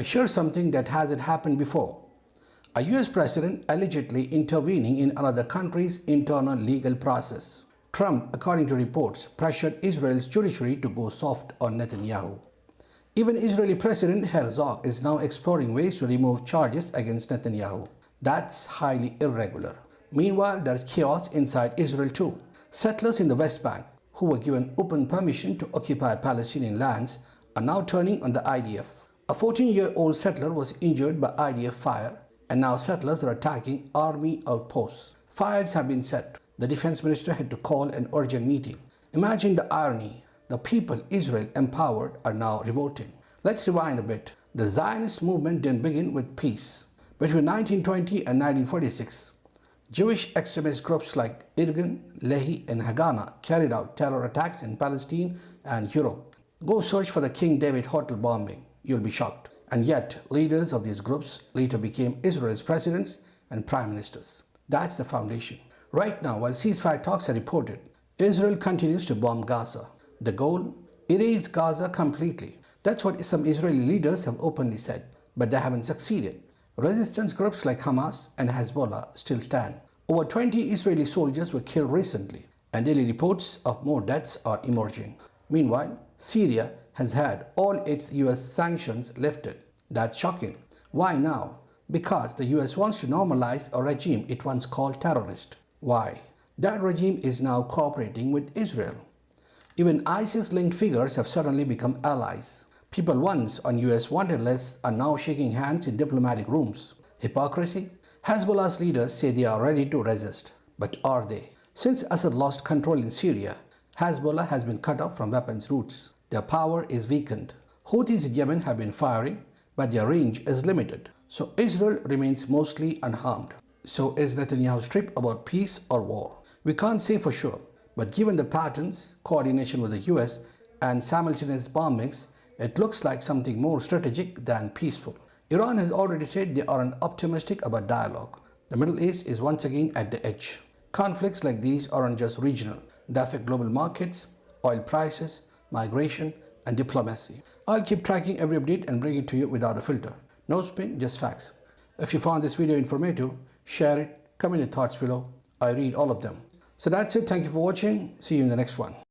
Here's something that hasn't happened before. A US president allegedly intervening in another country's internal legal process. Trump, according to reports, pressured Israel's judiciary to go soft on Netanyahu. Even Israeli President Herzog is now exploring ways to remove charges against Netanyahu. That's highly irregular. Meanwhile, there's chaos inside Israel too. Settlers in the West Bank, who were given open permission to occupy Palestinian lands, are now turning on the IDF. A 14-year-old settler was injured by IDF fire, and now settlers are attacking army outposts. Fires have been set. The defense minister had to call an urgent meeting. Imagine the irony. The people Israel empowered are now revolting. Let's rewind a bit. The Zionist movement didn't begin with peace. Between 1920 and 1946, Jewish extremist groups like Irgun, Lehi, and Haganah carried out terror attacks in Palestine and Europe. Go search for the King David Hotel bombing. You'll be shocked. And yet, leaders of these groups later became Israel's presidents and prime ministers. That's the foundation. Right now, while ceasefire talks are reported, Israel continues to bomb Gaza. The goal? Erase Gaza completely. That's what some Israeli leaders have openly said, but they haven't succeeded. Resistance groups like Hamas and Hezbollah still stand. Over 20 Israeli soldiers were killed recently, and daily reports of more deaths are emerging. Meanwhile, Syria has had all its US sanctions lifted. That's shocking. Why now? Because the US wants to normalize a regime it once called terrorist. Why? That regime is now cooperating with Israel. Even ISIS-linked figures have suddenly become allies. People once on US wanted lists are now shaking hands in diplomatic rooms. Hypocrisy? Hezbollah's leaders say they are ready to resist. But are they? Since Assad lost control in Syria, Hezbollah has been cut off from weapons routes. Their power is weakened. Houthis in Yemen have been firing, but their range is limited. So Israel remains mostly unharmed. So is Netanyahu's trip about peace or war? We can't say for sure, but given the patterns, coordination with the US, and simultaneous bombings, it looks like something more strategic than peaceful. Iran has already said they aren't optimistic about dialogue. The Middle East is once again at the edge. Conflicts like these aren't just regional. They affect global markets, oil prices, migration, and diplomacy. I'll keep tracking every update and bring it to you without a filter. No spin, just facts. If you found this video informative, share it, comment your thoughts below. I read all of them. So that's it. Thank you for watching. See you in the next one.